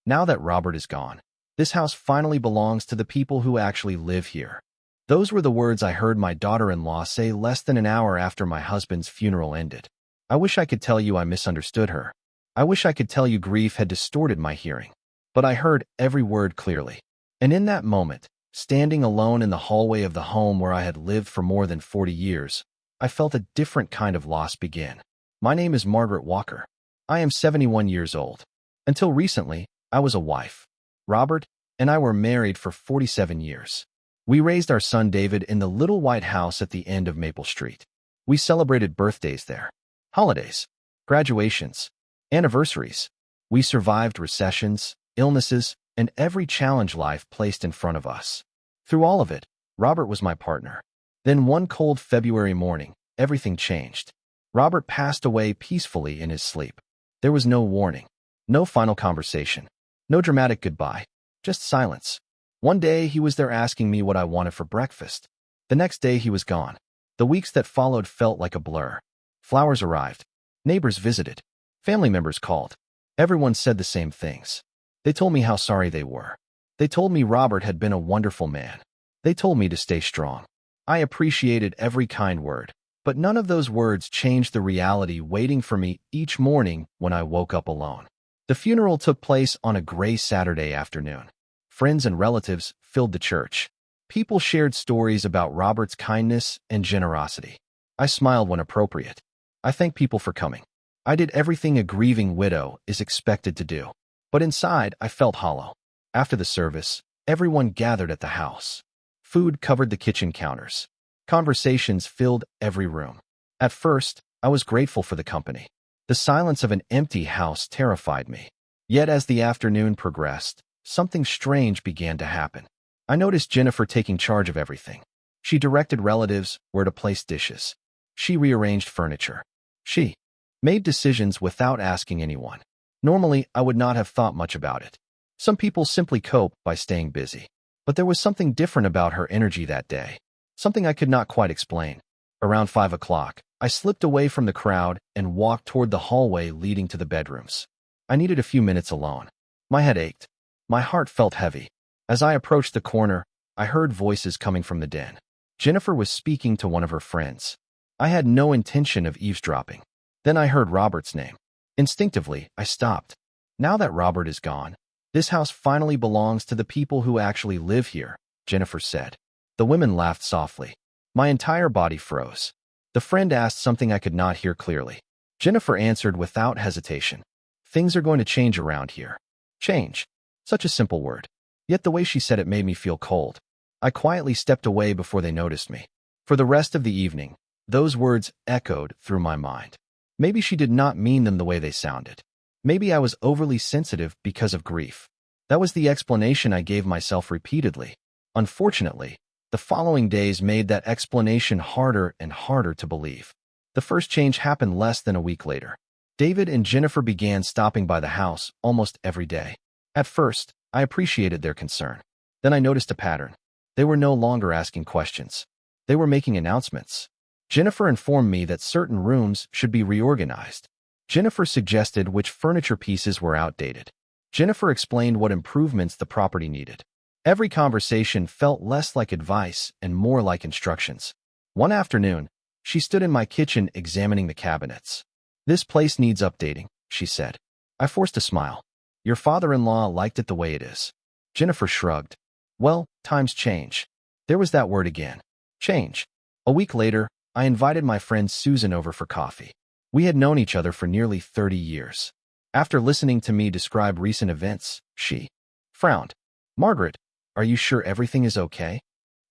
Now that Robert is gone, this house finally belongs to the people who actually live here. Those were the words I heard my daughter-in-law say less than an hour after my husband's funeral ended. I wish I could tell you I misunderstood her. I wish I could tell you grief had distorted my hearing. But I heard every word clearly. And in that moment, standing alone in the hallway of the home where I had lived for more than 40 years, I felt a different kind of loss begin. My name is Margaret Walker. I am 71 years old. Until recently, I was a wife. Robert and I were married for 47 years. We raised our son David in the little white house at the end of Maple Street. We celebrated birthdays there, holidays, graduations, anniversaries. We survived recessions, illnesses, and every challenge life placed in front of us. Through all of it, Robert was my partner. Then one cold February morning, everything changed. Robert passed away peacefully in his sleep. There was no warning, no final conversation, no dramatic goodbye, just silence. One day he was there asking me what I wanted for breakfast. The next day he was gone. The weeks that followed felt like a blur. Flowers arrived. Neighbors visited. Family members called. Everyone said the same things. They told me how sorry they were. They told me Robert had been a wonderful man. They told me to stay strong. I appreciated every kind word, but none of those words changed the reality waiting for me each morning when I woke up alone. The funeral took place on a gray Saturday afternoon. Friends and relatives filled the church. People shared stories about Robert's kindness and generosity. I smiled when appropriate. I thanked people for coming. I did everything a grieving widow is expected to do. But inside, I felt hollow. After the service, everyone gathered at the house. Food covered the kitchen counters. Conversations filled every room. At first, I was grateful for the company. The silence of an empty house terrified me. Yet as the afternoon progressed, something strange began to happen. I noticed Jennifer taking charge of everything. She directed relatives where to place dishes. She rearranged furniture. She made decisions without asking anyone. Normally, I would not have thought much about it. Some people simply cope by staying busy. But there was something different about her energy that day. Something I could not quite explain. Around 5 o'clock, I slipped away from the crowd and walked toward the hallway leading to the bedrooms. I needed a few minutes alone. My head ached. My heart felt heavy. As I approached the corner, I heard voices coming from the den. Jennifer was speaking to one of her friends. I had no intention of eavesdropping. Then I heard Robert's name. Instinctively, I stopped. Now that Robert is gone, this house finally belongs to the people who actually live here, Jennifer said. The women laughed softly. My entire body froze. The friend asked something I could not hear clearly. Jennifer answered without hesitation. Things are going to change around here. Change. Such a simple word. Yet the way she said it made me feel cold. I quietly stepped away before they noticed me. For the rest of the evening, those words echoed through my mind. Maybe she did not mean them the way they sounded. Maybe I was overly sensitive because of grief. That was the explanation I gave myself repeatedly. Unfortunately, the following days made that explanation harder and harder to believe. The first change happened less than a week later. David and Jennifer began stopping by the house almost every day. At first, I appreciated their concern. Then I noticed a pattern. They were no longer asking questions. They were making announcements. Jennifer informed me that certain rooms should be reorganized. Jennifer suggested which furniture pieces were outdated. Jennifer explained what improvements the property needed. Every conversation felt less like advice and more like instructions. One afternoon, she stood in my kitchen examining the cabinets. "This place needs updating," she said. I forced a smile. "Your father-in-law liked it the way it is." Jennifer shrugged. "Well, times change." There was that word again. Change. A week later, I invited my friend Susan over for coffee. We had known each other for nearly 30 years. After listening to me describe recent events, she frowned. "Margaret, are you sure everything is okay?"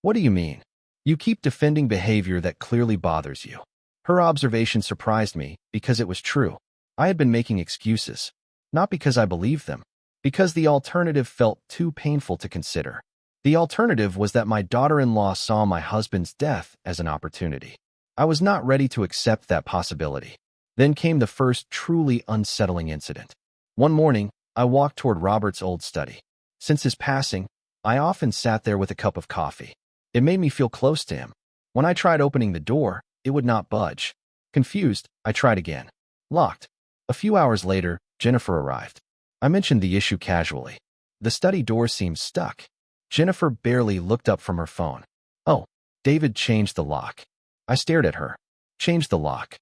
"What do you mean? You keep defending behavior that clearly bothers you." Her observation surprised me because it was true. I had been making excuses, not because I believed them, because the alternative felt too painful to consider. The alternative was that my daughter-in-law saw my husband's death as an opportunity. I was not ready to accept that possibility. Then came the first truly unsettling incident. One morning, I walked toward Robert's old study. Since his passing, I often sat there with a cup of coffee. It made me feel close to him. When I tried opening the door, it would not budge. Confused, I tried again. Locked. A few hours later, Jennifer arrived. I mentioned the issue casually. The study door seemed stuck. Jennifer barely looked up from her phone. Oh, David changed the lock. I stared at her. Changed the lock.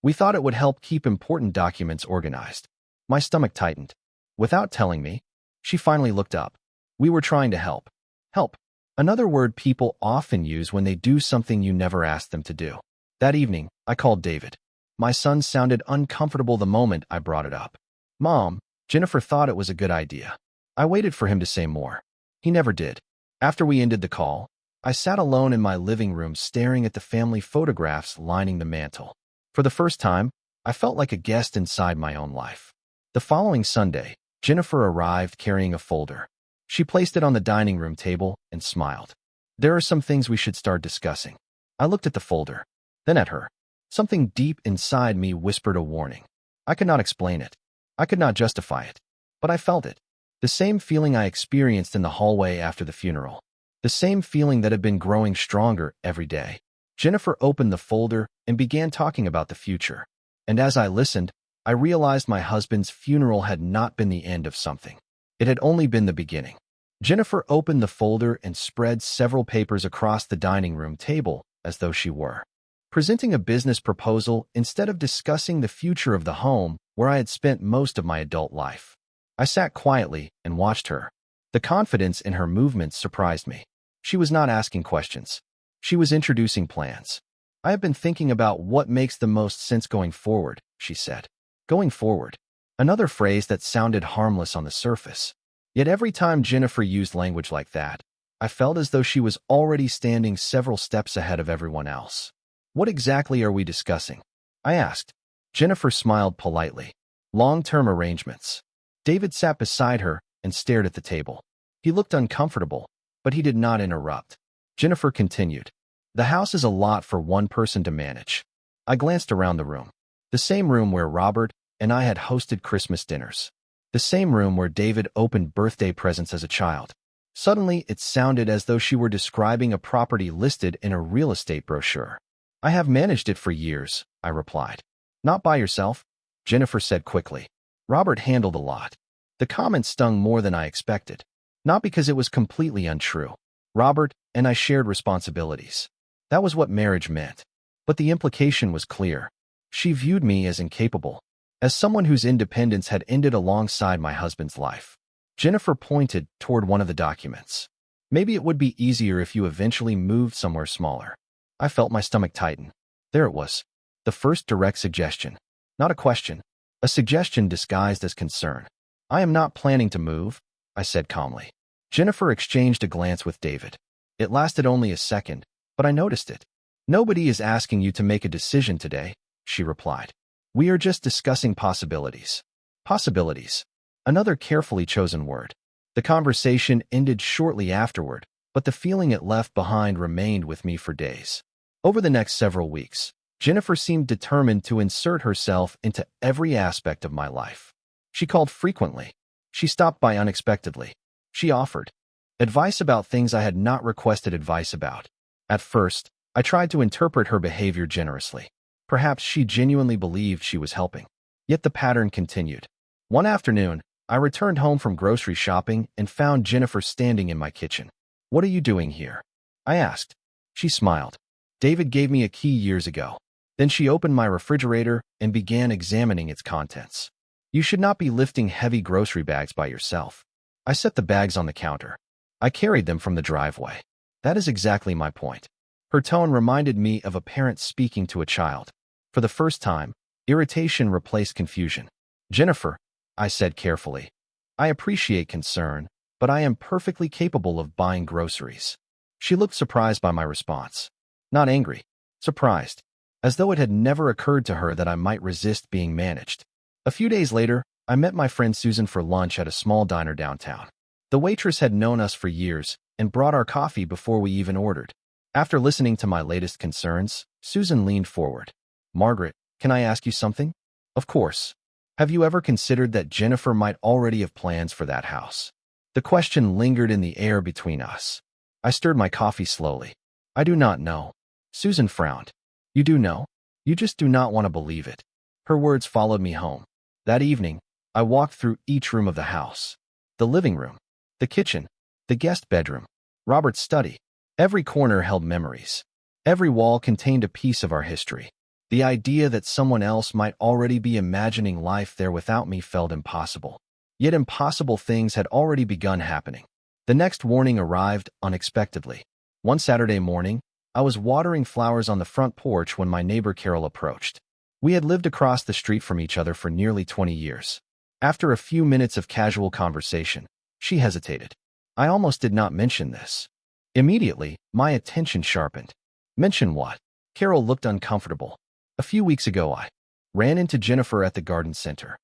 We thought it would help keep important documents organized. My stomach tightened. Without telling me, she finally looked up. We were trying to help. Help. Another word people often use when they do something you never asked them to do. That evening, I called David. My son sounded uncomfortable the moment I brought it up. Mom, Jennifer thought it was a good idea. I waited for him to say more. He never did. After we ended the call, I sat alone in my living room staring at the family photographs lining the mantel. For the first time, I felt like a guest inside my own life. The following Sunday, Jennifer arrived carrying a folder. She placed it on the dining room table and smiled. There are some things we should start discussing. I looked at the folder, then at her. Something deep inside me whispered a warning. I could not explain it. I could not justify it. But I felt it. The same feeling I experienced in the hallway after the funeral. The same feeling that had been growing stronger every day. Jennifer opened the folder and began talking about the future. And as I listened, I realized my husband's funeral had not been the end of something. It had only been the beginning. Jennifer opened the folder and spread several papers across the dining room table as though she were presenting a business proposal instead of discussing the future of the home where I had spent most of my adult life. I sat quietly and watched her. The confidence in her movements surprised me. She was not asking questions. She was introducing plans. I have been thinking about what makes the most sense going forward, she said. Going forward. Another phrase that sounded harmless on the surface. Yet every time Jennifer used language like that, I felt as though she was already standing several steps ahead of everyone else. What exactly are we discussing? I asked. Jennifer smiled politely. Long-term arrangements. David sat beside her and stared at the table. He looked uncomfortable, but he did not interrupt. Jennifer continued. The house is a lot for one person to manage. I glanced around the room. The same room where Robert and I had hosted Christmas dinners. The same room where David opened birthday presents as a child. Suddenly, it sounded as though she were describing a property listed in a real estate brochure. I have managed it for years, I replied. Not by yourself, Jennifer said quickly. Robert handled a lot. The comment stung more than I expected. Not because it was completely untrue. Robert and I shared responsibilities. That was what marriage meant. But the implication was clear. She viewed me as incapable, as someone whose independence had ended alongside my husband's life. Jennifer pointed toward one of the documents. Maybe it would be easier if you eventually moved somewhere smaller. I felt my stomach tighten. There it was. The first direct suggestion. Not a question. A suggestion disguised as concern. I am not planning to move, I said calmly. Jennifer exchanged a glance with David. It lasted only a second, but I noticed it. Nobody is asking you to make a decision today, she replied. We are just discussing possibilities. Possibilities. Another carefully chosen word. The conversation ended shortly afterward, but the feeling it left behind remained with me for days. Over the next several weeks, Jennifer seemed determined to insert herself into every aspect of my life. She called frequently. She stopped by unexpectedly. She offered advice about things I had not requested advice about. At first, I tried to interpret her behavior generously. Perhaps she genuinely believed she was helping. Yet the pattern continued. One afternoon, I returned home from grocery shopping and found Jennifer standing in my kitchen. What are you doing here? I asked. She smiled. David gave me a key years ago. Then she opened my refrigerator and began examining its contents. You should not be lifting heavy grocery bags by yourself. I set the bags on the counter. I carried them from the driveway. That is exactly my point. Her tone reminded me of a parent speaking to a child. For the first time, irritation replaced confusion. Jennifer, I said carefully, I appreciate concern, but I am perfectly capable of buying groceries. She looked surprised by my response. Not angry, surprised, as though it had never occurred to her that I might resist being managed. A few days later, I met my friend Susan for lunch at a small diner downtown. The waitress had known us for years and brought our coffee before we even ordered. After listening to my latest concerns, Susan leaned forward. Margaret, can I ask you something? Of course. Have you ever considered that Jennifer might already have plans for that house? The question lingered in the air between us. I stirred my coffee slowly. I do not know. Susan frowned. You do know? You just do not want to believe it. Her words followed me home. That evening, I walked through each room of the house. The living room, the kitchen, the guest bedroom, Robert's study. Every corner held memories. Every wall contained a piece of our history. The idea that someone else might already be imagining life there without me felt impossible. Yet impossible things had already begun happening. The next warning arrived unexpectedly. One Saturday morning, I was watering flowers on the front porch when my neighbor Carol approached. We had lived across the street from each other for nearly 20 years. After a few minutes of casual conversation, she hesitated. I almost did not mention this. Immediately, my attention sharpened. Mention what? Carol looked uncomfortable. A few weeks ago I ran into Jennifer at the garden center.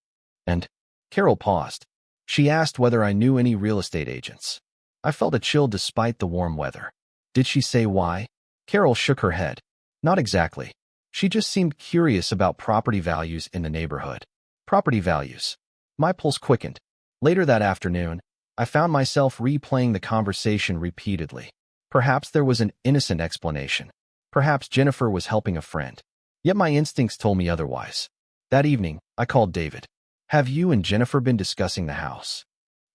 And Carol paused. She asked whether I knew any real estate agents. I felt a chill despite the warm weather. Did she say why? Carol shook her head. Not exactly. She just seemed curious about property values in the neighborhood. Property values. My pulse quickened. Later that afternoon, I found myself replaying the conversation repeatedly. Perhaps there was an innocent explanation. Perhaps Jennifer was helping a friend. Yet my instincts told me otherwise. That evening, I called David. Have you and Jennifer been discussing the house?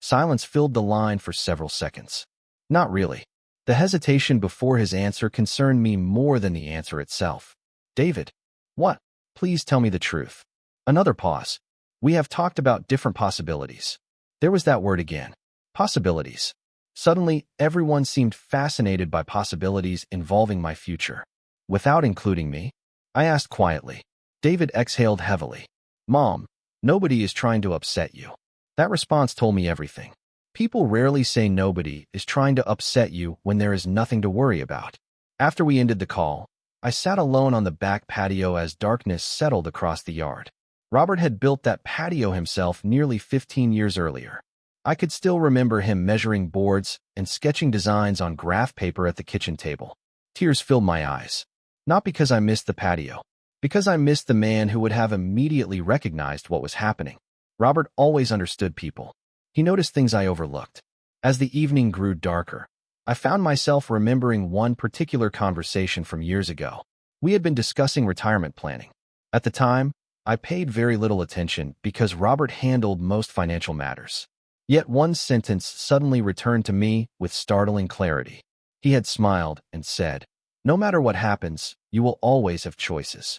Silence filled the line for several seconds. Not really. The hesitation before his answer concerned me more than the answer itself. David. What? Please tell me the truth. Another pause. We have talked about different possibilities. There was that word again. Possibilities. Suddenly, everyone seemed fascinated by possibilities involving my future. Without including me? I asked quietly. David exhaled heavily. Mom, nobody is trying to upset you. That response told me everything. People rarely say nobody is trying to upset you when there is nothing to worry about. After we ended the call, I sat alone on the back patio as darkness settled across the yard. Robert had built that patio himself nearly 15 years earlier. I could still remember him measuring boards and sketching designs on graph paper at the kitchen table. Tears filled my eyes. Not because I missed the patio, because I missed the man who would have immediately recognized what was happening. Robert always understood people. He noticed things I overlooked. As the evening grew darker, I found myself remembering one particular conversation from years ago. We had been discussing retirement planning. At the time, I paid very little attention because Robert handled most financial matters. Yet one sentence suddenly returned to me with startling clarity. He had smiled and said, "No matter what happens, you will always have choices."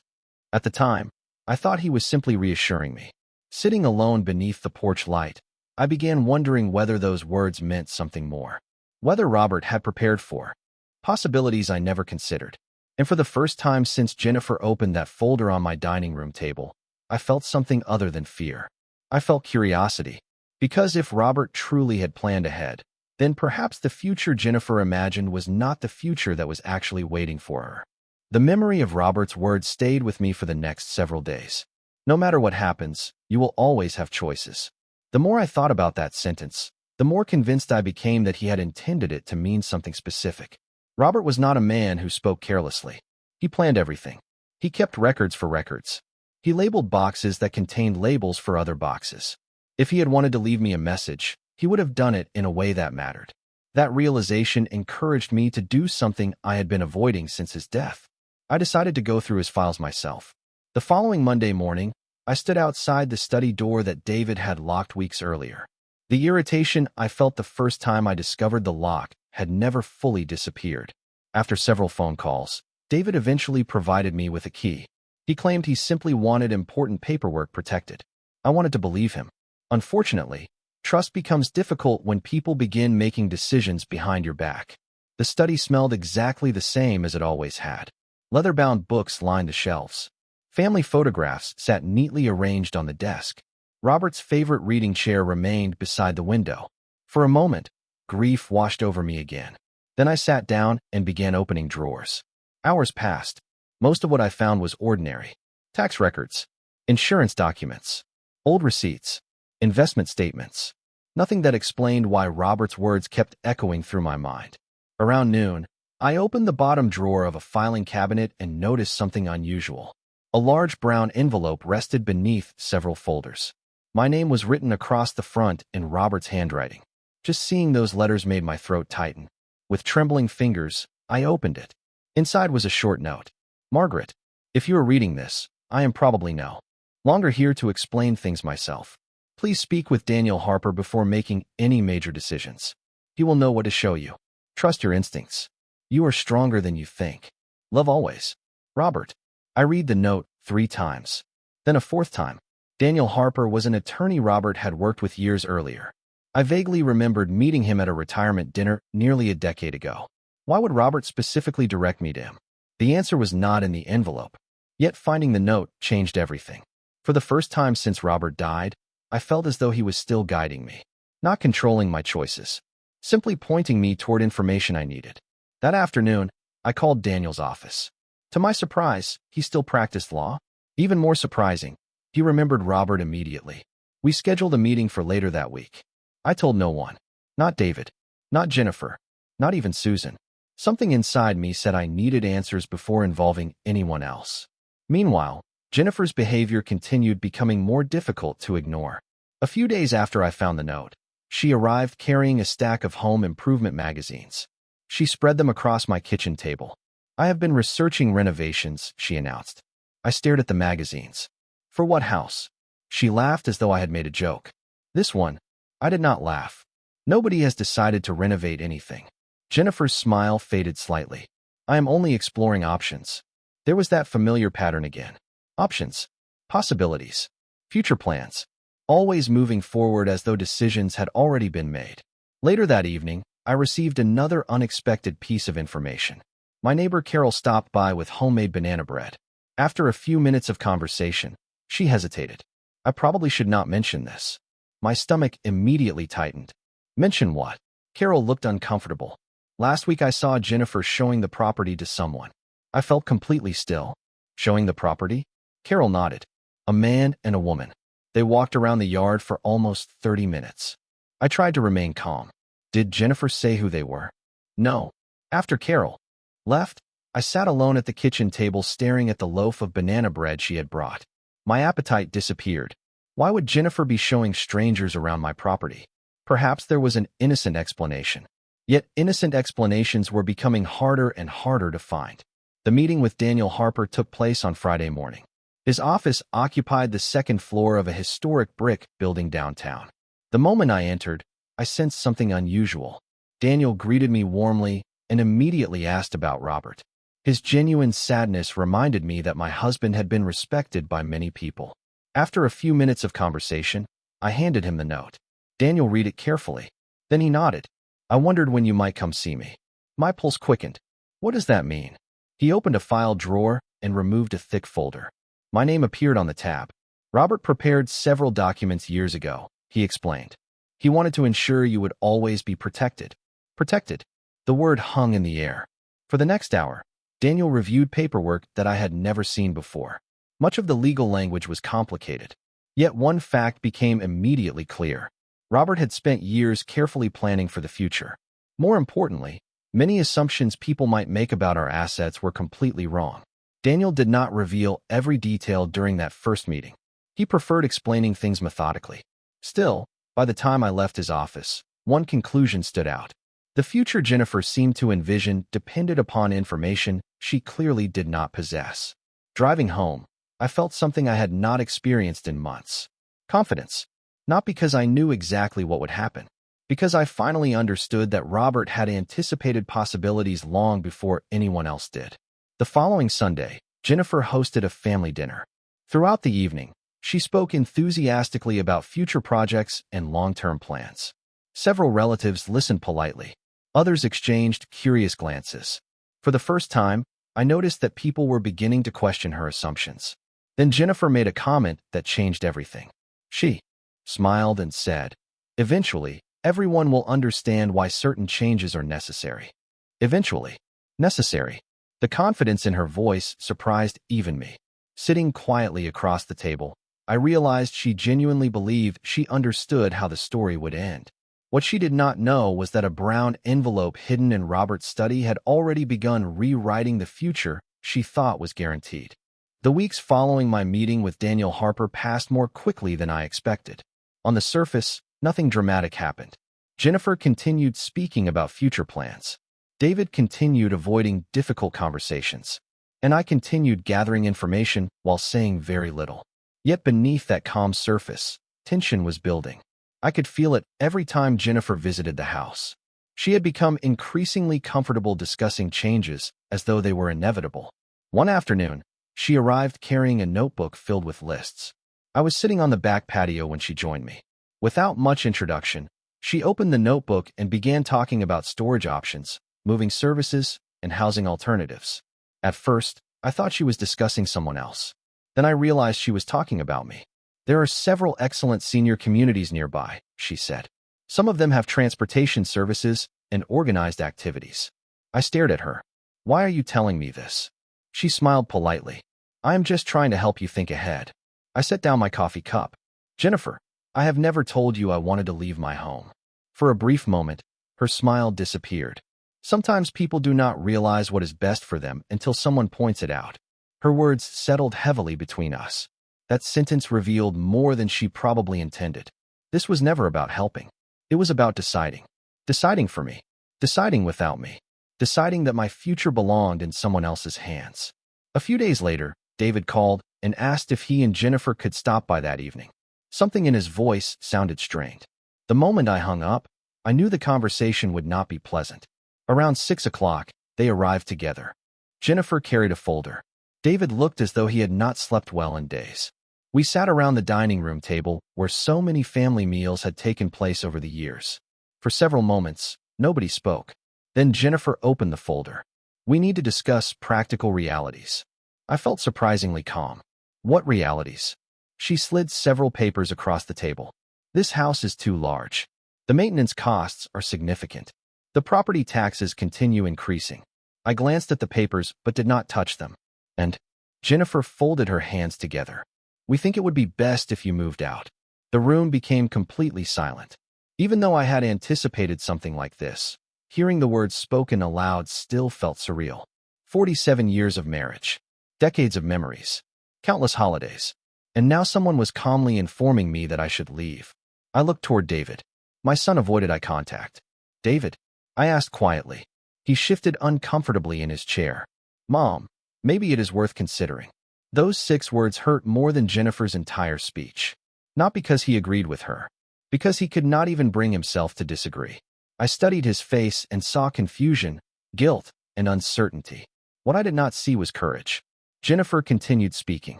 At the time, I thought he was simply reassuring me. Sitting alone beneath the porch light, I began wondering whether those words meant something more. Whether Robert had prepared for possibilities I never considered. And for the first time since Jennifer opened that folder on my dining room table, I felt something other than fear. I felt curiosity. Because if Robert truly had planned ahead, then perhaps the future Jennifer imagined was not the future that was actually waiting for her. The memory of Robert's words stayed with me for the next several days. No matter what happens, you will always have choices. The more I thought about that sentence, the more convinced I became that he had intended it to mean something specific. Robert was not a man who spoke carelessly. He planned everything. He kept records for records. He labeled boxes that contained labels for other boxes. If he had wanted to leave me a message, he would have done it in a way that mattered. That realization encouraged me to do something I had been avoiding since his death. I decided to go through his files myself. The following Monday morning, I stood outside the study door that David had locked weeks earlier. The irritation I felt the first time I discovered the lock had never fully disappeared. After several phone calls, David eventually provided me with a key. He claimed he simply wanted important paperwork protected. I wanted to believe him. Unfortunately, trust becomes difficult when people begin making decisions behind your back. The study smelled exactly the same as it always had. Leather-bound books lined the shelves. Family photographs sat neatly arranged on the desk. Robert's favorite reading chair remained beside the window. For a moment, grief washed over me again. Then I sat down and began opening drawers. Hours passed. Most of what I found was ordinary. Tax records, insurance documents, old receipts, investment statements. Nothing that explained why Robert's words kept echoing through my mind. Around noon, I opened the bottom drawer of a filing cabinet and noticed something unusual. A large brown envelope rested beneath several folders. My name was written across the front in Robert's handwriting. Just seeing those letters made my throat tighten. With trembling fingers, I opened it. Inside was a short note. Margaret, if you are reading this, I am probably no longer here to explain things myself. Please speak with Daniel Harper before making any major decisions. He will know what to show you. Trust your instincts. You are stronger than you think. Love always. Robert. I read the note 3 times. Then a 4th time. Daniel Harper was an attorney Robert had worked with years earlier. I vaguely remembered meeting him at a retirement dinner nearly a decade ago. Why would Robert specifically direct me to him? The answer was not in the envelope. Yet finding the note changed everything. For the first time since Robert died, I felt as though he was still guiding me, not controlling my choices, simply pointing me toward information I needed. That afternoon, I called Daniel's office. To my surprise, he still practiced law. Even more surprising, he remembered Robert immediately. We scheduled a meeting for later that week. I told no one. Not David. Not Jennifer. Not even Susan. Something inside me said I needed answers before involving anyone else. Meanwhile, Jennifer's behavior continued becoming more difficult to ignore. A few days after I found the note, she arrived carrying a stack of home improvement magazines. She spread them across my kitchen table. I have been researching renovations, she announced. I stared at the magazines. For what house? She laughed as though I had made a joke. This one. I did not laugh. Nobody has decided to renovate anything. Jennifer's smile faded slightly. I am only exploring options. There was that familiar pattern again. Options. Possibilities. Future plans. Always moving forward as though decisions had already been made. Later that evening, I received another unexpected piece of information. My neighbor Carol stopped by with homemade banana bread. After a few minutes of conversation, she hesitated. I probably should not mention this. My stomach immediately tightened. Mention what? Carol looked uncomfortable. Last week I saw Jennifer showing the property to someone. I felt completely still. Showing the property? Carol nodded. A man and a woman. They walked around the yard for almost 30 minutes. I tried to remain calm. Did Jennifer say who they were? No. After Carol left, I sat alone at the kitchen table staring at the loaf of banana bread she had brought. My appetite disappeared. Why would Jennifer be showing strangers around my property? Perhaps there was an innocent explanation. Yet innocent explanations were becoming harder and harder to find. The meeting with Daniel Harper took place on Friday morning. His office occupied the 2nd floor of a historic brick building downtown. The moment I entered, I sensed something unusual. Daniel greeted me warmly and immediately asked about Robert. His genuine sadness reminded me that my husband had been respected by many people. After a few minutes of conversation, I handed him the note. Daniel read it carefully. Then he nodded. I wondered when you might come see me. My pulse quickened. What does that mean? He opened a file drawer and removed a thick folder. My name appeared on the tab. Robert prepared several documents years ago, he explained. He wanted to ensure you would always be protected. Protected. The word hung in the air. For the next hour, Daniel reviewed paperwork that I had never seen before. Much of the legal language was complicated. Yet one fact became immediately clear. Robert had spent years carefully planning for the future. More importantly, many assumptions people might make about our assets were completely wrong. Daniel did not reveal every detail during that first meeting. He preferred explaining things methodically. Still, by the time I left his office, one conclusion stood out. The future Jennifer seemed to envision depended upon information she clearly did not possess. Driving home, I felt something I had not experienced in months. Confidence. Not because I knew exactly what would happen, because I finally understood that Robert had anticipated possibilities long before anyone else did. The following Sunday, Jennifer hosted a family dinner. Throughout the evening, she spoke enthusiastically about future projects and long-term plans. Several relatives listened politely. Others exchanged curious glances. For the first time, I noticed that people were beginning to question her assumptions. Then Jennifer made a comment that changed everything. She smiled and said, "Eventually, everyone will understand why certain changes are necessary." Eventually. Necessary. The confidence in her voice surprised even me. Sitting quietly across the table, I realized she genuinely believed she understood how the story would end. What she did not know was that a brown envelope hidden in Robert's study had already begun rewriting the future she thought was guaranteed. The weeks following my meeting with Daniel Harper passed more quickly than I expected. On the surface, nothing dramatic happened. Jennifer continued speaking about future plans. David continued avoiding difficult conversations. And I continued gathering information while saying very little. Yet beneath that calm surface, Tension was building. I could feel it every time Jennifer visited the house. She had become increasingly comfortable discussing changes as though they were inevitable. One afternoon, she arrived carrying a notebook filled with lists. I was sitting on the back patio when she joined me. Without much introduction, she opened the notebook and began talking about storage options, moving services, and housing alternatives. At first, I thought she was discussing someone else. Then I realized she was talking about me. There are several excellent senior communities nearby, she said. Some of them have transportation services and organized activities. I stared at her. Why are you telling me this? She smiled politely. I am just trying to help you think ahead. I set down my coffee cup. Jennifer, I have never told you I wanted to leave my home. For a brief moment, her smile disappeared. Sometimes people do not realize what is best for them until someone points it out. Her words settled heavily between us. That sentence revealed more than she probably intended. This was never about helping. It was about deciding. Deciding for me. Deciding without me. Deciding that my future belonged in someone else's hands. A few days later, David called and asked if he and Jennifer could stop by that evening. Something in his voice sounded strained. The moment I hung up, I knew the conversation would not be pleasant. Around 6 o'clock, they arrived together. Jennifer carried a folder. David looked as though he had not slept well in days. We sat around the dining room table where so many family meals had taken place over the years. For several moments, nobody spoke. Then Jennifer opened the folder. We need to discuss practical realities. I felt surprisingly calm. What realities? She slid several papers across the table. This house is too large. The maintenance costs are significant. The property taxes continue increasing. I glanced at the papers but did not touch them. And Jennifer folded her hands together. We think it would be best if you moved out. The room became completely silent. Even though I had anticipated something like this, hearing the words spoken aloud still felt surreal. 47 years of marriage. Decades of memories. Countless holidays. And now someone was calmly informing me that I should leave. I looked toward David. My son avoided eye contact. David? I asked quietly. He shifted uncomfortably in his chair. Mom, maybe it is worth considering. Those 6 words hurt more than Jennifer's entire speech. Not because he agreed with her. Because he could not even bring himself to disagree. I studied his face and saw confusion, guilt, and uncertainty. What I did not see was courage. Jennifer continued speaking.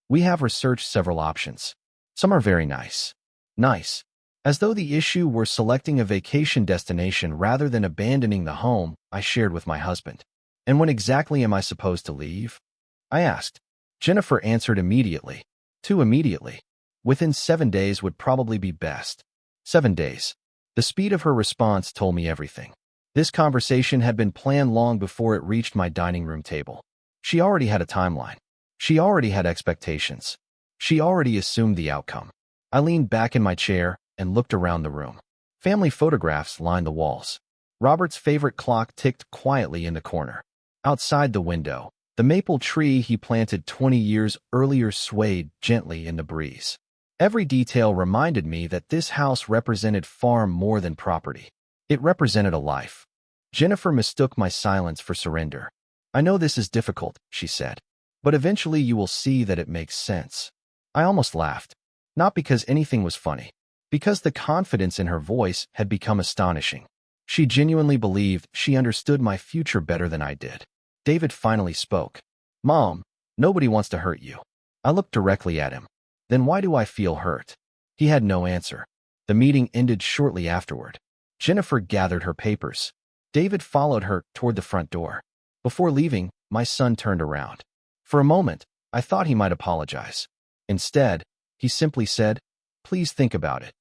We have researched several options. Some are very nice. Nice. As though the issue were selecting a vacation destination rather than abandoning the home I shared with my husband. And when exactly am I supposed to leave? I asked. Jennifer answered immediately. Too immediately. Within 7 days would probably be best. 7 days. The speed of her response told me everything. This conversation had been planned long before it reached my dining room table. She already had a timeline. She already had expectations. She already assumed the outcome. I leaned back in my chair and looked around the room. Family photographs lined the walls. Robert's favorite clock ticked quietly in the corner. Outside the window, the maple tree he planted 20 years earlier swayed gently in the breeze. Every detail reminded me that this house represented far more than property. It represented a life. Jennifer mistook my silence for surrender. I know this is difficult, she said, but eventually you will see that it makes sense. I almost laughed. Not because anything was funny. Because the confidence in her voice had become astonishing. She genuinely believed she understood my future better than I did. David finally spoke. Mom, nobody wants to hurt you. I looked directly at him. Then why do I feel hurt? He had no answer. The meeting ended shortly afterward. Jennifer gathered her papers. David followed her toward the front door. Before leaving, my son turned around. For a moment, I thought he might apologize. Instead, he simply said, "Please think about it."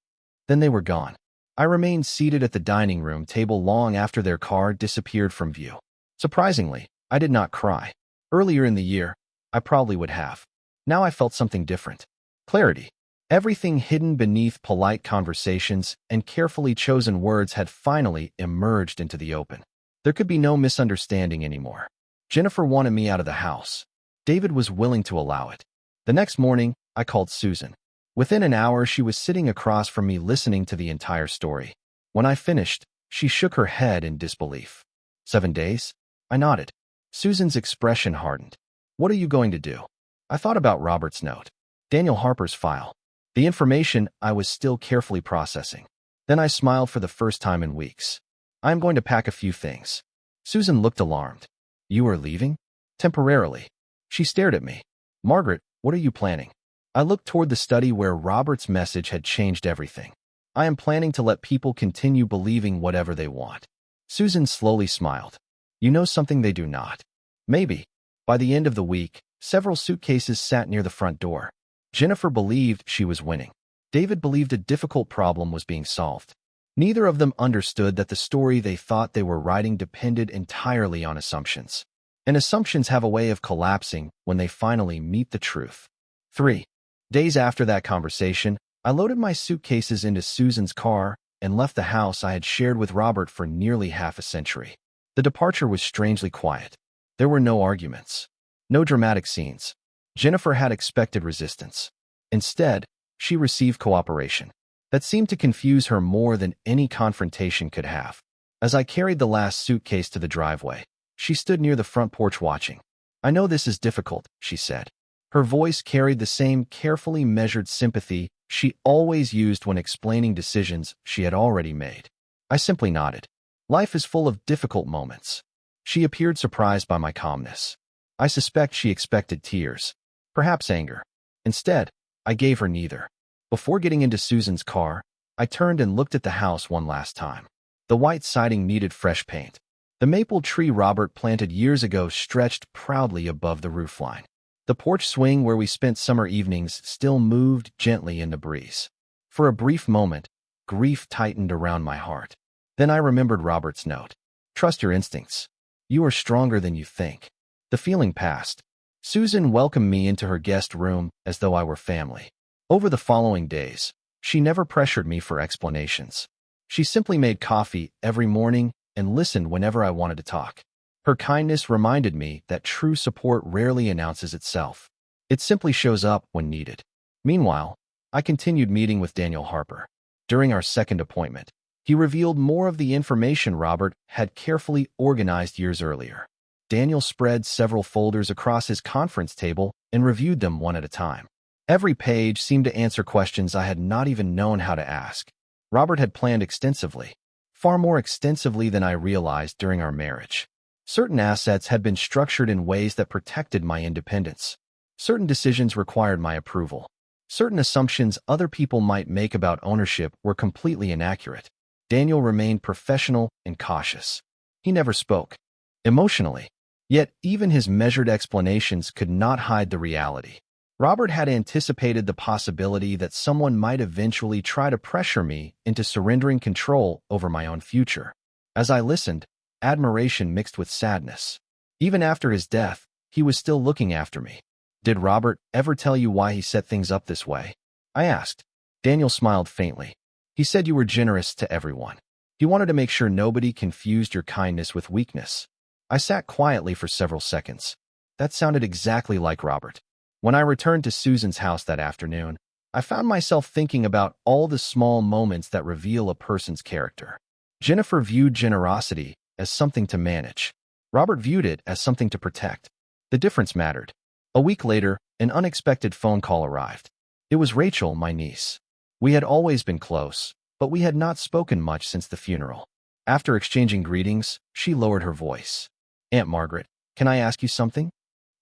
Then they were gone. I remained seated at the dining room table long after their car disappeared from view. Surprisingly, I did not cry. Earlier in the year, I probably would have. Now I felt something different. Clarity. Everything hidden beneath polite conversations and carefully chosen words had finally emerged into the open. There could be no misunderstanding anymore. Jennifer wanted me out of the house. David was willing to allow it. The next morning, I called Susan. Within an hour, she was sitting across from me listening to the entire story. When I finished, she shook her head in disbelief. 7 days? I nodded. Susan's expression hardened. What are you going to do? I thought about Robert's note. Daniel Harper's file. The information I was still carefully processing. Then I smiled for the first time in weeks. I am going to pack a few things. Susan looked alarmed. You are leaving? Temporarily. She stared at me. Margaret, what are you planning? I looked toward the study where Robert's message had changed everything. I am planning to let people continue believing whatever they want. Susan slowly smiled. You know something they do not. Maybe. By the end of the week, several suitcases sat near the front door. Jennifer believed she was winning. David believed a difficult problem was being solved. Neither of them understood that the story they thought they were writing depended entirely on assumptions. And assumptions have a way of collapsing when they finally meet the truth. 3 days after that conversation, I loaded my suitcases into Susan's car and left the house I had shared with Robert for nearly half a century. The departure was strangely quiet. There were no arguments. No dramatic scenes. Jennifer had expected resistance. Instead, she received cooperation. That seemed to confuse her more than any confrontation could have. As I carried the last suitcase to the driveway, she stood near the front porch watching. I know this is difficult, she said. Her voice carried the same carefully measured sympathy she always used when explaining decisions she had already made. I simply nodded. Life is full of difficult moments. She appeared surprised by my calmness. I suspect she expected tears, perhaps anger. Instead, I gave her neither. Before getting into Susan's car, I turned and looked at the house one last time. The white siding needed fresh paint. The maple tree Robert planted years ago stretched proudly above the roofline. The porch swing where we spent summer evenings still moved gently in the breeze. For a brief moment, grief tightened around my heart. Then I remembered Robert's note. Trust your instincts. You are stronger than you think. The feeling passed. Susan welcomed me into her guest room as though I were family. Over the following days, she never pressured me for explanations. She simply made coffee every morning and listened whenever I wanted to talk. Her kindness reminded me that true support rarely announces itself. It simply shows up when needed. Meanwhile, I continued meeting with Daniel Harper. During our second appointment, he revealed more of the information Robert had carefully organized years earlier. Daniel spread several folders across his conference table and reviewed them one at a time. Every page seemed to answer questions I had not even known how to ask. Robert had planned extensively, far more extensively than I realized during our marriage. Certain assets had been structured in ways that protected my independence. Certain decisions required my approval. Certain assumptions other people might make about ownership were completely inaccurate. Daniel remained professional and cautious. He never spoke emotionally. Yet even his measured explanations could not hide the reality. Robert had anticipated the possibility that someone might eventually try to pressure me into surrendering control over my own future. As I listened, admiration mixed with sadness. Even after his death, he was still looking after me. Did Robert ever tell you why he set things up this way? I asked. Daniel smiled faintly. He said you were generous to everyone. He wanted to make sure nobody confused your kindness with weakness. I sat quietly for several seconds. That sounded exactly like Robert. When I returned to Susan's house that afternoon, I found myself thinking about all the small moments that reveal a person's character. Jennifer viewed generosity as something to manage. Robert viewed it as something to protect. The difference mattered. A week later, an unexpected phone call arrived. It was Rachel, my niece. We had always been close, but we had not spoken much since the funeral. After exchanging greetings, she lowered her voice. Aunt Margaret, can I ask you something?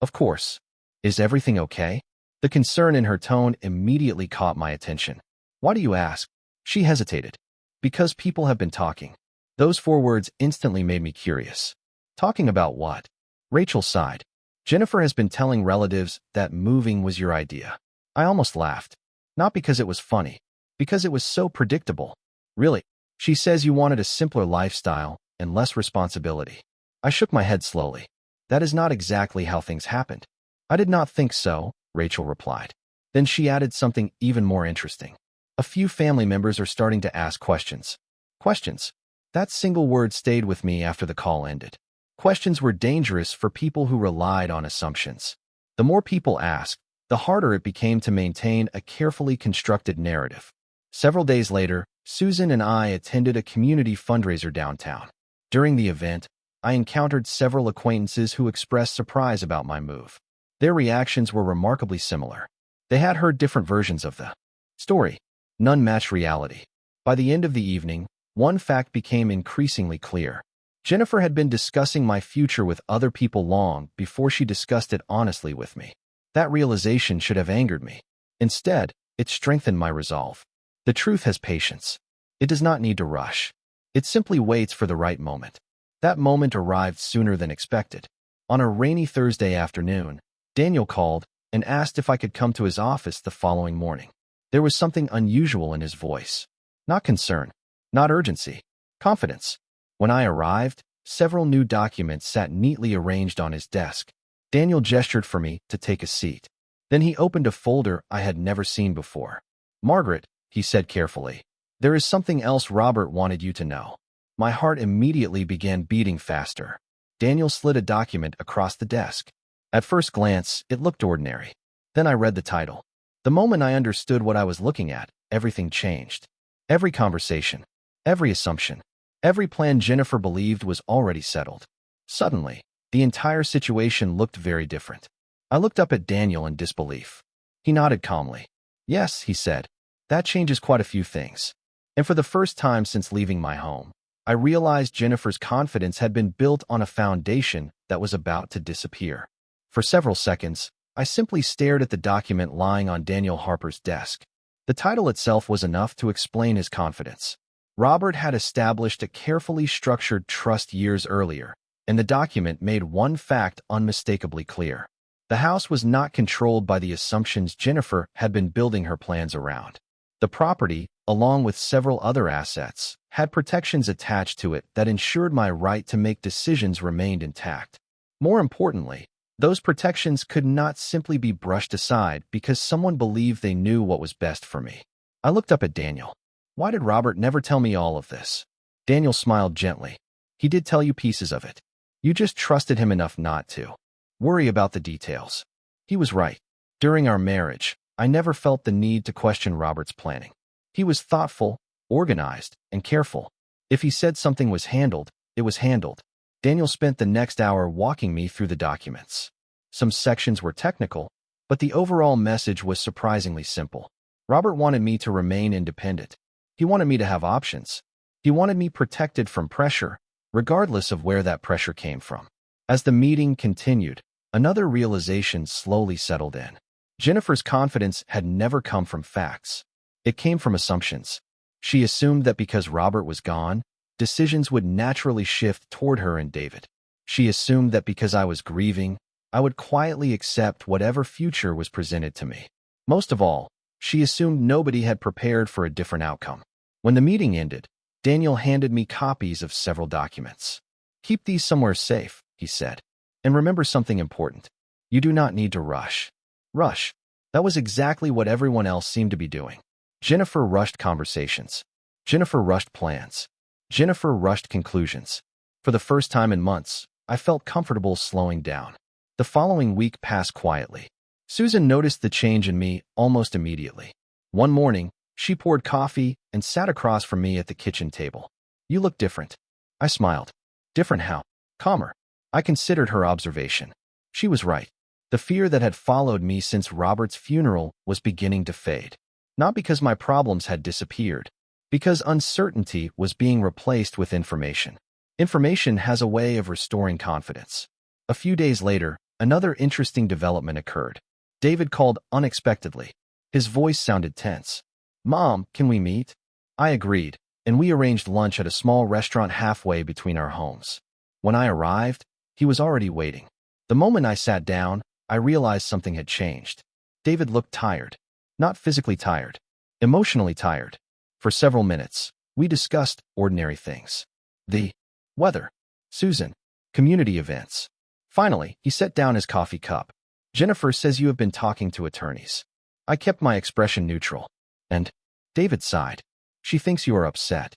Of course. Is everything okay? The concern in her tone immediately caught my attention. Why do you ask? She hesitated. Because people have been talking. Those 4 words instantly made me curious. Talking about what? Rachel sighed. Jennifer has been telling relatives that moving was your idea. I almost laughed. Not because it was funny, because it was so predictable. Really, she says you wanted a simpler lifestyle and less responsibility. I shook my head slowly. That is not exactly how things happened. I did not think so, Rachel replied. Then she added something even more interesting. A few family members are starting to ask questions. Questions. That single word stayed with me after the call ended. Questions were dangerous for people who relied on assumptions. The more people asked, the harder it became to maintain a carefully constructed narrative. Several days later, Susan and I attended a community fundraiser downtown. During the event, I encountered several acquaintances who expressed surprise about my move. Their reactions were remarkably similar. They had heard different versions of the Story. None matched reality. By the end of the evening, one fact became increasingly clear. Jennifer had been discussing my future with other people long before she discussed it honestly with me. That realization should have angered me. Instead, it strengthened my resolve. The truth has patience. It does not need to rush. It simply waits for the right moment. That moment arrived sooner than expected. On a rainy Thursday afternoon, Daniel called and asked if I could come to his office the following morning. There was something unusual in his voice. Not concern, not urgency, confidence. When I arrived, several new documents sat neatly arranged on his desk. Daniel gestured for me to take a seat. Then he opened a folder I had never seen before. "Margaret," he said carefully, "there is something else Robert wanted you to know." My heart immediately began beating faster. Daniel slid a document across the desk. At first glance, it looked ordinary. Then I read the title. The moment I understood what I was looking at, everything changed. Every conversation, every assumption, every plan Jennifer believed was already settled. Suddenly, the entire situation looked very different. I looked up at Daniel in disbelief. He nodded calmly. "Yes," he said, "that changes quite a few things." And for the first time since leaving my home, I realized Jennifer's confidence had been built on a foundation that was about to disappear. For several seconds, I simply stared at the document lying on Daniel Harper's desk. The title itself was enough to explain his confidence. Robert had established a carefully structured trust years earlier, and the document made one fact unmistakably clear. The house was not controlled by the assumptions Jennifer had been building her plans around. The property, along with several other assets, had protections attached to it that ensured my right to make decisions remained intact. More importantly, those protections could not simply be brushed aside because someone believed they knew what was best for me. I looked up at Daniel. "Why did Robert never tell me all of this?" Daniel smiled gently. "He did tell you pieces of it. You just trusted him enough not to worry about the details." He was right. During our marriage, I never felt the need to question Robert's planning. He was thoughtful, organized, and careful. If he said something was handled, it was handled. Daniel spent the next hour walking me through the documents. Some sections were technical, but the overall message was surprisingly simple. Robert wanted me to remain independent. He wanted me to have options. He wanted me protected from pressure, regardless of where that pressure came from. As the meeting continued, another realization slowly settled in. Jennifer's confidence had never come from facts. It came from assumptions. She assumed that because Robert was gone, decisions would naturally shift toward her and David. She assumed that because I was grieving, I would quietly accept whatever future was presented to me. Most of all, she assumed nobody had prepared for a different outcome. When the meeting ended, Daniel handed me copies of several documents. "Keep these somewhere safe," he said. "And remember something important. You do not need to rush." Rush. That was exactly what everyone else seemed to be doing. Jennifer rushed conversations. Jennifer rushed plans. Jennifer rushed conclusions. For the first time in months, I felt comfortable slowing down. The following week passed quietly. Susan noticed the change in me almost immediately. One morning, she poured coffee and sat across from me at the kitchen table. "You look different." I smiled. "Different how?" "Calmer." I considered her observation. She was right. The fear that had followed me since Robert's funeral was beginning to fade. Not because my problems had disappeared, because uncertainty was being replaced with information. Information has a way of restoring confidence. A few days later, another interesting development occurred. David called unexpectedly. His voice sounded tense. "Mom, can we meet?" I agreed, and we arranged lunch at a small restaurant halfway between our homes. When I arrived, he was already waiting. The moment I sat down, I realized something had changed. David looked tired. Not physically tired, emotionally tired. For several minutes, we discussed ordinary things. The weather, Susan, community events. Finally, he set down his coffee cup. "Jennifer says you have been talking to attorneys." I kept my expression neutral. "And?" David sighed. "She thinks you are upset."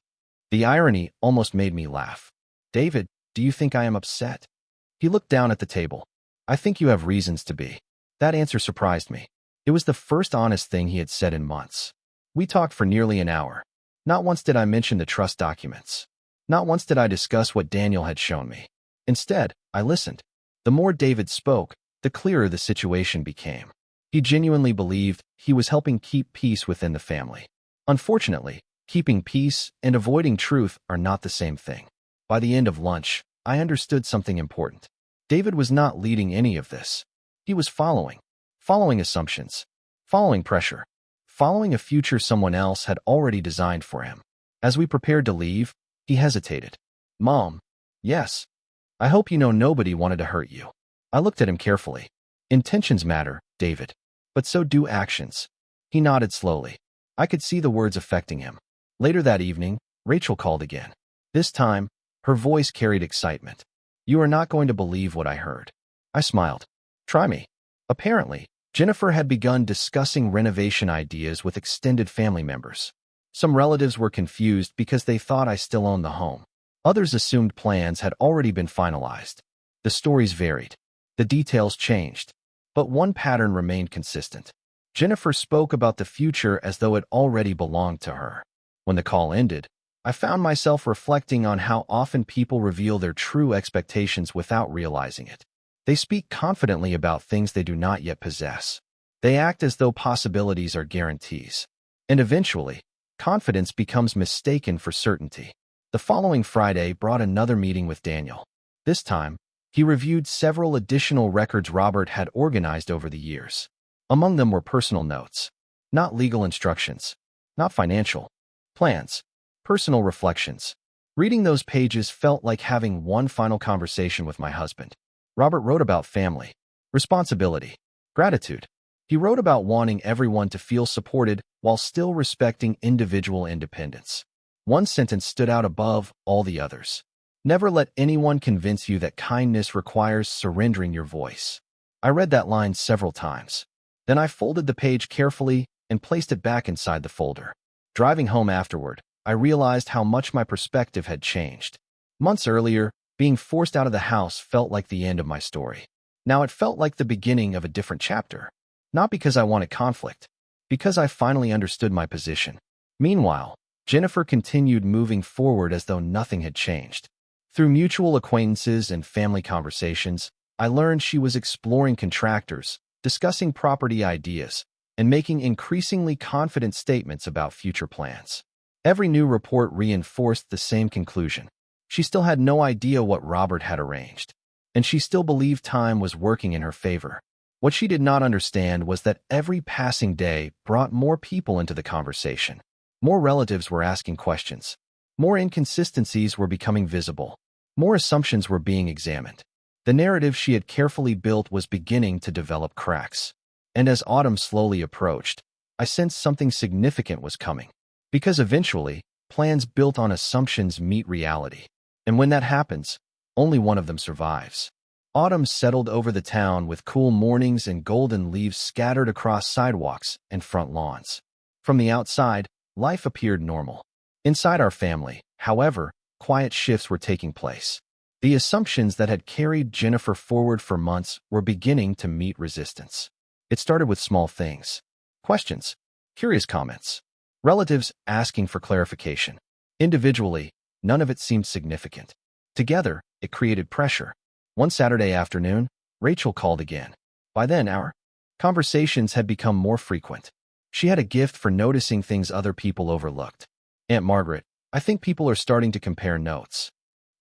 The irony almost made me laugh. "David, do you think I am upset?" He looked down at the table. "I think you have reasons to be." That answer surprised me. It was the first honest thing he had said in months. We talked for nearly an hour. Not once did I mention the trust documents. Not once did I discuss what Daniel had shown me. Instead, I listened. The more David spoke, the clearer the situation became. He genuinely believed he was helping keep peace within the family. Unfortunately, keeping peace and avoiding truth are not the same thing. By the end of lunch, I understood something important. David was not leading any of this. He was following assumptions, following pressure, following a future someone else had already designed for him. As we prepared to leave, he hesitated. Mom, yes. I hope you know nobody wanted to hurt you. I looked at him carefully. Intentions matter, David. But so do actions. He nodded slowly. I could see the words affecting him. Later that evening, Rachel called again. This time, her voice carried excitement. You are not going to believe what I heard. I smiled. Try me. Apparently, Jennifer had begun discussing renovation ideas with extended family members. Some relatives were confused because they thought I still owned the home. Others assumed plans had already been finalized. The stories varied. The details changed. But one pattern remained consistent. Jennifer spoke about the future as though it already belonged to her. When the call ended, I found myself reflecting on how often people reveal their true expectations without realizing it. They speak confidently about things they do not yet possess. They act as though possibilities are guarantees. And eventually, confidence becomes mistaken for certainty. The following Friday brought another meeting with Daniel. This time, he reviewed several additional records Robert had organized over the years. Among them were personal notes, not legal instructions, not financial plans, personal reflections. Reading those pages felt like having one final conversation with my husband. Robert wrote about family, responsibility, gratitude. He wrote about wanting everyone to feel supported while still respecting individual independence. One sentence stood out above all the others. Never let anyone convince you that kindness requires surrendering your voice. I read that line several times. Then I folded the page carefully and placed it back inside the folder. Driving home afterward, I realized how much my perspective had changed. Months earlier, being forced out of the house felt like the end of my story. Now it felt like the beginning of a different chapter. Not because I wanted conflict, because I finally understood my position. Meanwhile, Jennifer continued moving forward as though nothing had changed. Through mutual acquaintances and family conversations, I learned she was exploring contractors, discussing property ideas, and making increasingly confident statements about future plans. Every new report reinforced the same conclusion. She still had no idea what Robert had arranged, and she still believed time was working in her favor. What she did not understand was that every passing day brought more people into the conversation. More relatives were asking questions. More inconsistencies were becoming visible. More assumptions were being examined. The narrative she had carefully built was beginning to develop cracks. And as autumn slowly approached, I sensed something significant was coming. Because eventually, plans built on assumptions meet reality. And when that happens, only one of them survives. Autumn settled over the town with cool mornings and golden leaves scattered across sidewalks and front lawns. From the outside, life appeared normal. Inside our family, however, quiet shifts were taking place. The assumptions that had carried Jennifer forward for months were beginning to meet resistance. It started with small things. Questions, curious comments, relatives asking for clarification. Individually, none of it seemed significant. Together, it created pressure. One Saturday afternoon, Rachel called again. By then, our conversations had become more frequent. She had a gift for noticing things other people overlooked. Aunt Margaret, I think people are starting to compare notes.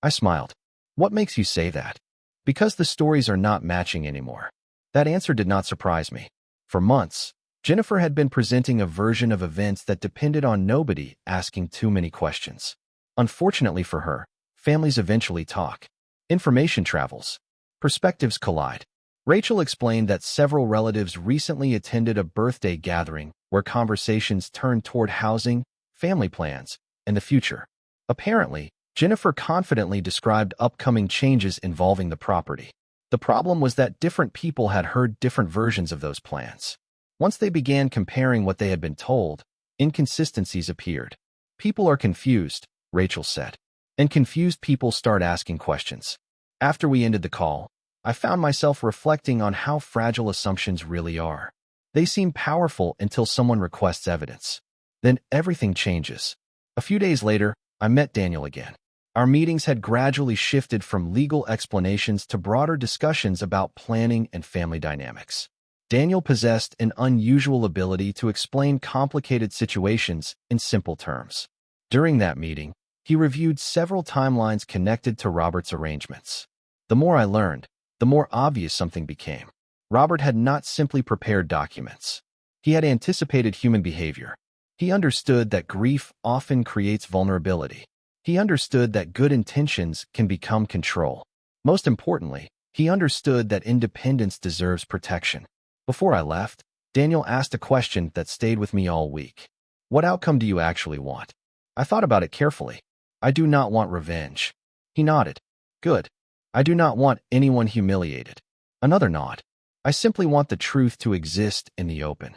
I smiled. What makes you say that? Because the stories are not matching anymore. That answer did not surprise me. For months, Jennifer had been presenting a version of events that depended on nobody asking too many questions. Unfortunately for her, families eventually talk. Information travels. Perspectives collide. Rachel explained that several relatives recently attended a birthday gathering where conversations turned toward housing, family plans, and the future. Apparently, Jennifer confidently described upcoming changes involving the property. The problem was that different people had heard different versions of those plans. Once they began comparing what they had been told, inconsistencies appeared. People are confused, Rachel said. And confused people start asking questions. After we ended the call, I found myself reflecting on how fragile assumptions really are. They seem powerful until someone requests evidence. Then everything changes. A few days later, I met Daniel again. Our meetings had gradually shifted from legal explanations to broader discussions about planning and family dynamics. Daniel possessed an unusual ability to explain complicated situations in simple terms. During that meeting, he reviewed several timelines connected to Robert's arrangements. The more I learned, the more obvious something became. Robert had not simply prepared documents. He had anticipated human behavior. He understood that grief often creates vulnerability. He understood that good intentions can become control. Most importantly, he understood that independence deserves protection. Before I left, Daniel asked a question that stayed with me all week. What outcome do you actually want? I thought about it carefully. I do not want revenge. He nodded. Good. I do not want anyone humiliated. Another nod. I simply want the truth to exist in the open.